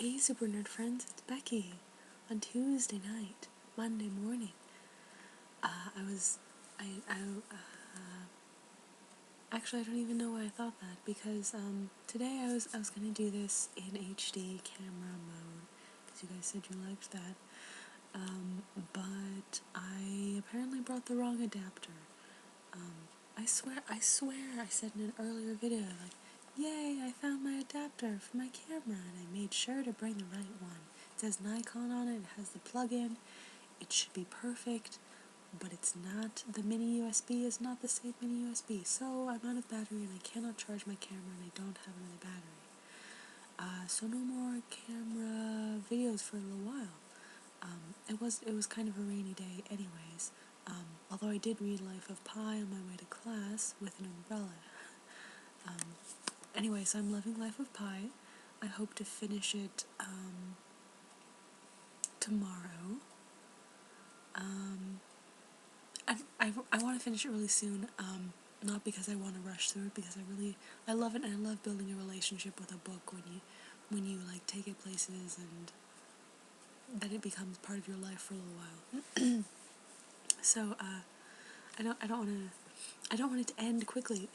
Hey Super Nerd friends, it's Becky. On Tuesday night, Monday morning, actually I don't even know why I thought that, because, today I was gonna do this in HD camera mode, because you guys said you liked that, but I apparently brought the wrong adapter. I swear I said in an earlier video, like, yay, I found my adapter for my camera, and I made sure to bring the right one. It says Nikon on it, it has the plug-in, it should be perfect, but it's not. The mini USB is not the same mini USB, so I'm out of battery and I cannot charge my camera and I don't have another battery. So no more camera videos for a little while. It was kind of a rainy day anyways, although I did read Life of Pi on my way to class with an umbrella. Anyway, so I'm loving Life of Pi. I hope to finish it, tomorrow. I want to finish it really soon, not because I want to rush through it, because I love it, and I love building a relationship with a book when you like take it places and that it becomes part of your life for a little while. So, I don't want it to end quickly.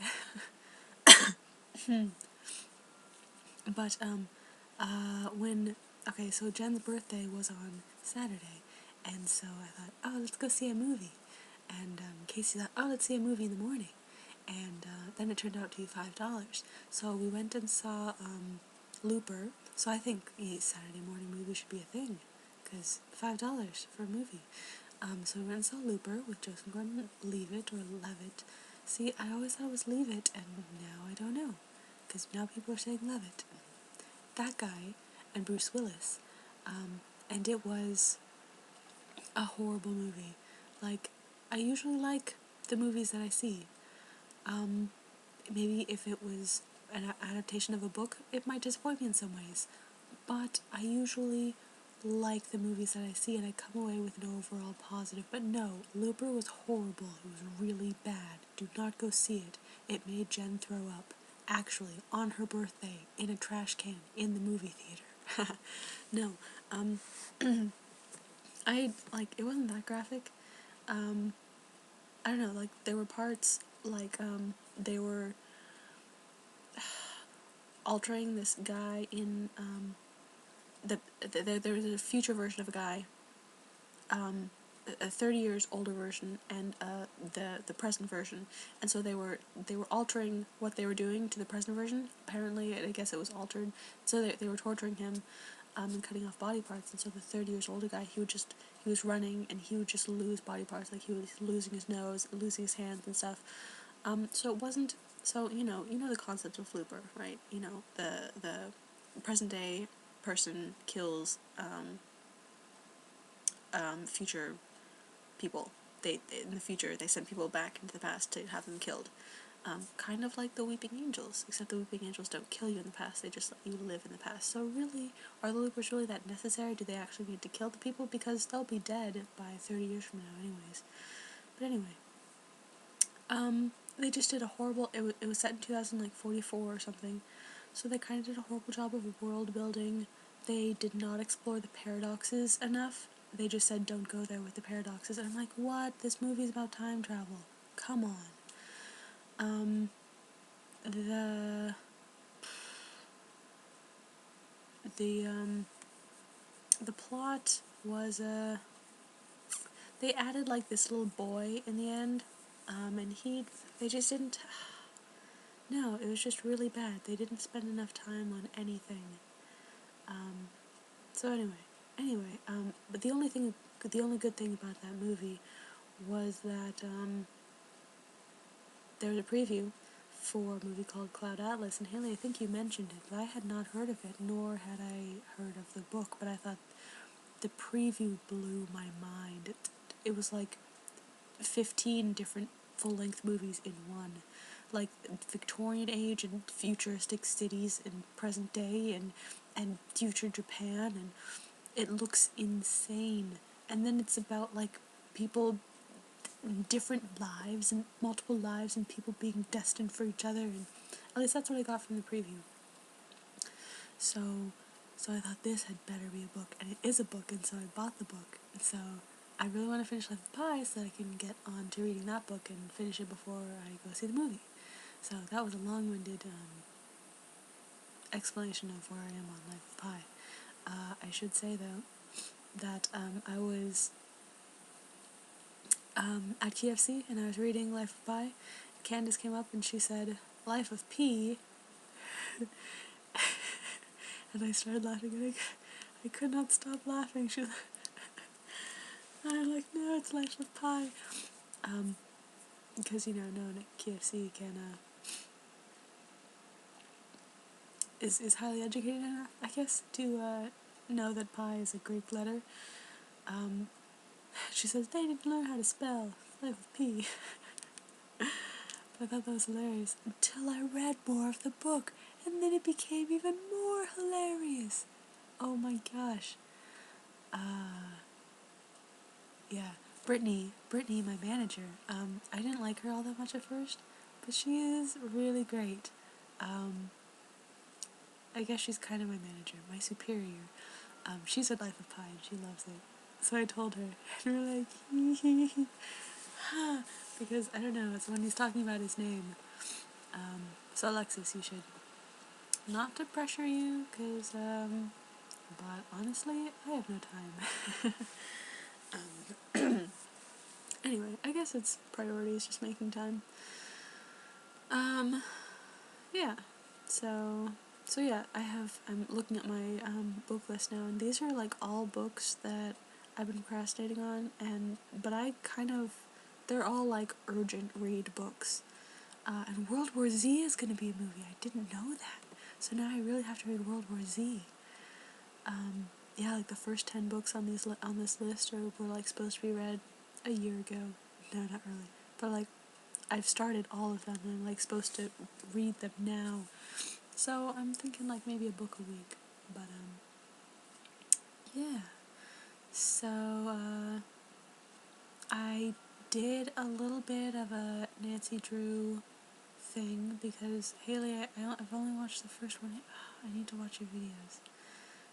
But, okay, so Jen's birthday was on Saturday, and so I thought, oh, let's go see a movie. And Casey thought, oh, let's see a movie in the morning. And then it turned out to be $5. So we went and saw Looper. So I think Saturday morning movie should be a thing, because $5 for a movie. So we went and saw Looper with Joseph Gordon-Levitt or Levitt. See, I always thought it was Levitt, and now I don't know, because now people are saying Levitt. That guy and Bruce Willis, and it was a horrible movie. Like, I usually like the movies that I see. Maybe if it was an adaptation of a book, it might disappoint me in some ways. But I usually like the movies that I see, and I come away with an overall positive. But no, Looper was horrible. It was really bad. Do not go see it. It made Jen throw up. Actually, on her birthday, in a trash can, in the movie theater. No, it wasn't that graphic. I don't know, like, there were parts, like, they were altering this guy in, there was a future version of a guy, a 30 years older version, and the present version, and so they were altering what they were doing to the present version. Apparently, I guess it was altered, so they were torturing him, and cutting off body parts, and so the 30 years older guy, he was running, and he would just lose body parts, like he was losing his nose, losing his hands and stuff. So it wasn't, so, you know the concept of Looper, right? You know, the present day person kills, future people. They in the future, they send people back into the past to have them killed. Kind of like the Weeping Angels, except the Weeping Angels don't kill you in the past, they just let you live in the past. So really, are the Loopers really that necessary? Do they actually need to kill the people? Because they'll be dead by 30 years from now anyways. But anyway, they just did a horrible, it was set in 2044 or something, so they kind of did a horrible job of world building. They did not explore the paradoxes enough. They just said, don't go there with the paradoxes, and I'm like, what? This movie's about time travel. Come on. The plot was, they added, like, this little boy in the end, and they just didn't, no, it was just really bad. They didn't spend enough time on anything. So anyway, but the only good thing about that movie was that, there was a preview for a movie called Cloud Atlas, and Haley, I think you mentioned it, but I had not heard of it, nor had I heard of the book, but I thought the preview blew my mind. It was like 15 different full-length movies in one, like Victorian age and futuristic cities in present day and future Japan, and it looks insane. And then it's about, like, people, different lives and multiple lives, and people being destined for each other, and at least that's what I got from the preview. So So I thought this had better be a book, and it is a book, and so I bought the book. And so I really want to finish Life of Pi so that I can get on to reading that book and finish it before I go see the movie. So that was a long-winded explanation of where I am on Life of Pi. I should say, though, that I was at KFC and I was reading Life of Pi. Candace came up and she said, "Life of P," and I started laughing, and I could not stop laughing. She was and I'm like, "No, it's Life of Pi." Because, no one at KFC can, is highly educated enough, I guess, to know that pi is a Greek letter. She says, "They didn't learn how to spell Life of P." I thought that was hilarious, until I read more of the book, and then it became even more hilarious. Oh my gosh. Yeah. Brittany, my manager, I didn't like her all that much at first, but she is really great. I guess she's kind of my manager, my superior. She's at Life of Pi and she loves it. So I told her, and we're like, hee hee hee. Because, I don't know, it's when he's talking about his name. So Alexis, you should, not to pressure you, because, but honestly, I have no time. Anyway, I guess it's priorities, just making time. Yeah, so yeah, I'm looking at my, book list now, and these are, like, all books that I've been procrastinating on, but they're all, like, urgent read books. And World War Z is gonna be a movie, I didn't know that, so now I really have to read World War Z. Yeah, like, the first 10 books on this list were, like, supposed to be read a year ago. No, not really, but, like, I've started all of them, and I'm, like, supposed to read them now. So I'm thinking, like, maybe a book a week. But, yeah. So, I did a little bit of a Nancy Drew thing, because, Haley, I've only watched the first one. I need to watch your videos.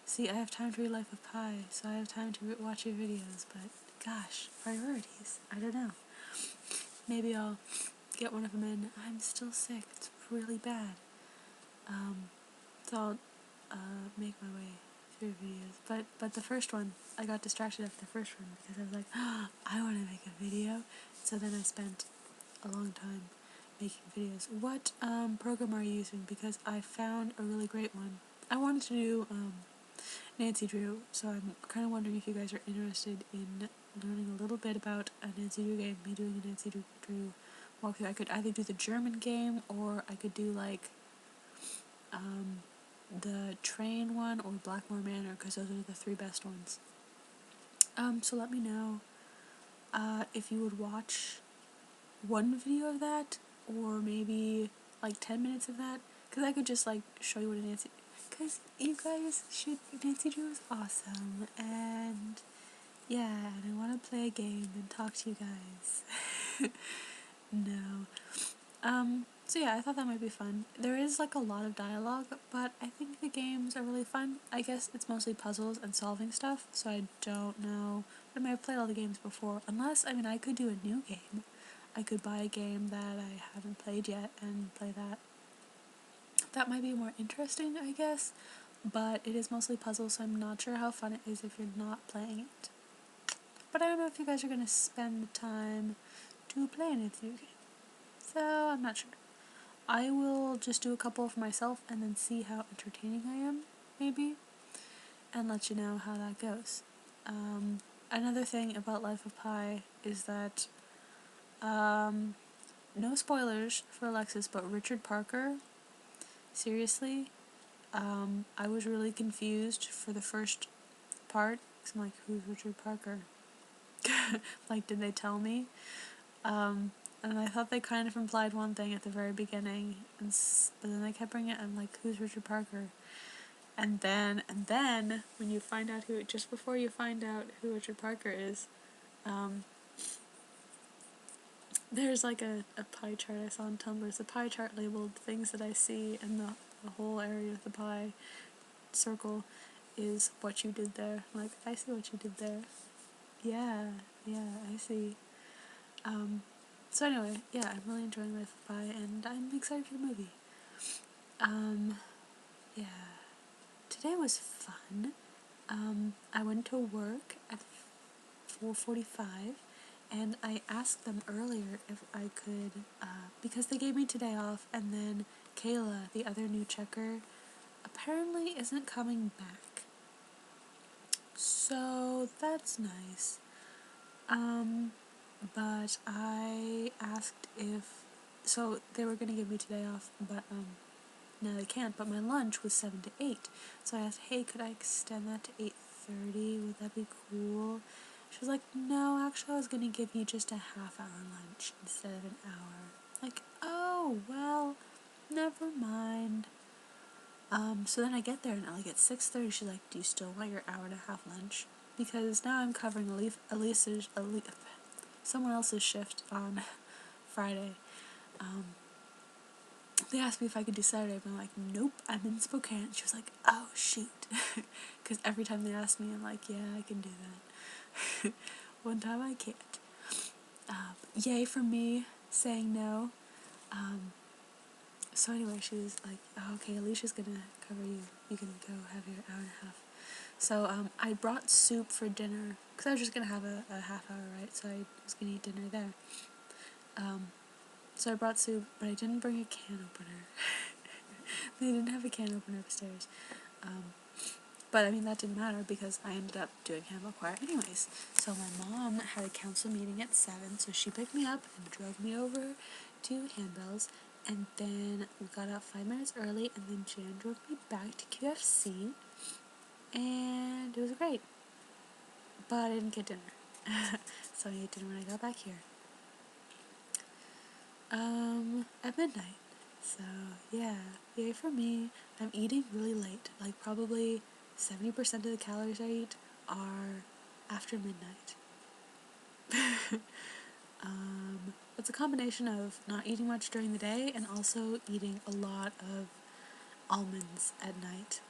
See, I have time to read Life of Pi, so I have time to watch your videos, but, gosh, priorities. I don't know. Maybe I'll get one of them in. I'm still sick. It's really bad. So I'll make my way through videos. But the first one, I got distracted after the first one because I was like, oh, I want to make a video. So then I spent a long time making videos. What program are you using? Because I found a really great one. I wanted to do Nancy Drew, so I'm kind of wondering if you guys are interested in learning a little bit about a Nancy Drew game, me doing a Nancy Drew walkthrough. I could either do the German game, or I could do, like, the train one or Blackmore Manor, because those are the 3 best ones. So let me know if you would watch one video of that, or maybe, like, 10 minutes of that, because I could just, like, show you what a Nancy... Because you guys should... Nancy Drew is awesome, and yeah, and I want to play a game and talk to you guys. No. So yeah, I thought that might be fun. There is, like, a lot of dialogue, but I think the games are really fun. I guess it's mostly puzzles and solving stuff, so I don't know. I mean, I've played all the games before, unless, I mean, I could do a new game. I could buy a game that I haven't played yet and play that. That might be more interesting, I guess, but it is mostly puzzles, so I'm not sure how fun it is if you're not playing it. But I don't know if you guys are going to spend the time to play an new game, so I'm not sure. I will just do a couple for myself and then see how entertaining I am, maybe, and let you know how that goes. Another thing about Life of Pi is that, no spoilers for Alexis, but Richard Parker, seriously, I was really confused for the first part, because I'm like, who's Richard Parker? Like, did they tell me? And I thought they kind of implied one thing at the very beginning, but then they kept bringing it, and I'm like, who's Richard Parker? And then, when you find out just before you find out who Richard Parker is, there's, like, a pie chart I saw on Tumblr. It's a pie chart labeled things that I see in the whole area of the pie circle, is what you did there. Like, I see what you did there. Yeah, I see. So anyway, yeah, I'm really enjoying Life of Pi, and I'm excited for the movie. Yeah. Today was fun. I went to work at 4:45, and I asked them earlier if I could, because they gave me today off, and then Kayla, the other new checker, apparently isn't coming back. So that's nice. But I asked if, so they were gonna give me today off, but no they can't, but my lunch was 7 to 8. So I asked, hey, could I extend that to 8:30? Would that be cool? She was like, no, actually I was gonna give you just a half-hour lunch instead of an hour. Like, oh, well, never mind. So then I get there and like at 6:30 she's like, do you still want your hour and a half lunch? Because now I'm covering someone else's shift on Friday. They asked me if I could do Saturday, but I'm like, nope, I'm in Spokane. She was like, oh, shoot. Because every time they ask me, I'm like, yeah, I can do that. One time I can't. Yay for me saying no. So anyway, she was like, oh, okay, Alicia's gonna cover you. You can go have your hour and a half. So I brought soup for dinner, because I was just gonna have a half hour, right? So I was gonna eat dinner there. So I brought soup, but I didn't bring a can opener. They didn't have a can opener upstairs. But I mean, that didn't matter because I ended up doing handbell choir anyways. So my mom had a council meeting at 7, so she picked me up and drove me over to handbells. And then we got out 5 minutes early, and then Jan drove me back to QFC. And it was great. But I didn't get dinner. So I ate dinner when I got back here. At midnight. So, yeah, yay for me. I'm eating really late. Like, probably 70% of the calories I eat are after midnight. It's a combination of not eating much during the day and also eating a lot of almonds at night.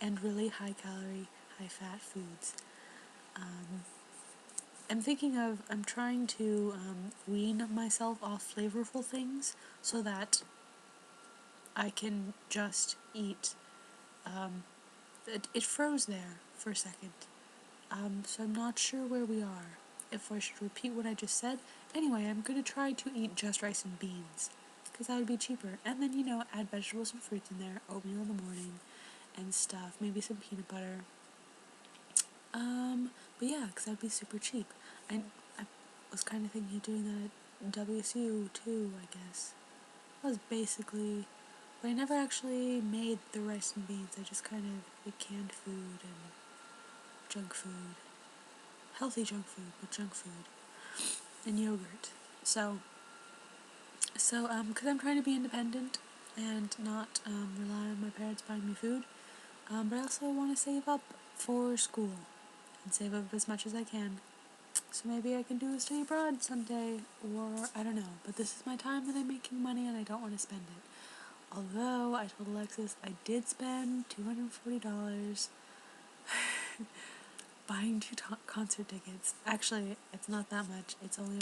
And really high calorie, high fat foods. I'm trying to wean myself off flavorful things so that I can just eat. It froze there for a second. So I'm not sure where we are. If I should repeat what I just said. Anyway, I'm going to try to eat just rice and beans, because that would be cheaper. And then, add vegetables and fruits in there, oatmeal in the morning, and stuff. Maybe some peanut butter. But yeah, because that would be super cheap. I was kind of thinking of doing that at WSU too, I guess. That was basically, but I never actually made the rice and beans. I just kind of ate canned food and junk food. Healthy junk food, but junk food. And yogurt. Because I'm trying to be independent and not rely on my parents buying me food, but I also want to save up for school and save up as much as I can. So maybe I can do a study abroad someday, or I don't know. But this is my time that I'm making money and I don't want to spend it. Although I told Alexis I did spend $240 buying 2 concert tickets. Actually, it's not that much. It's only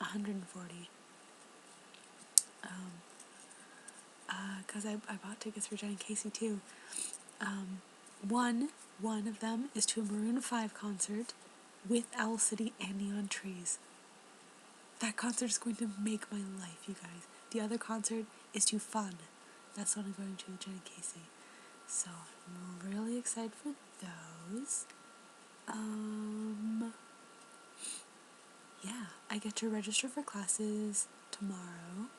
$140. Because I bought tickets for Jen and Casey too. One of them is to a Maroon 5 concert with Owl City and Neon Trees. That concert is going to make my life, you guys. The other concert is to Fun. That's what I'm going to with Jen and Casey. So I'm really excited for those. Yeah, I get to register for classes tomorrow.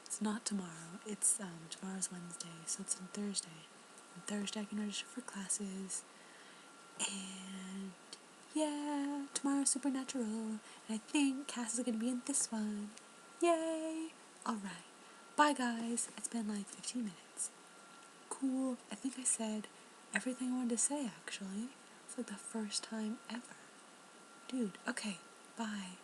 It's not tomorrow, it's tomorrow's Wednesday, so it's on Thursday. On Thursday I can register for classes, and yeah, tomorrow's Supernatural, and I think Cass is gonna be in this one. Yay! Alright, bye guys, it's been like 15 minutes. Cool, I think I said everything I wanted to say actually. It's like the first time ever. Dude, okay, bye.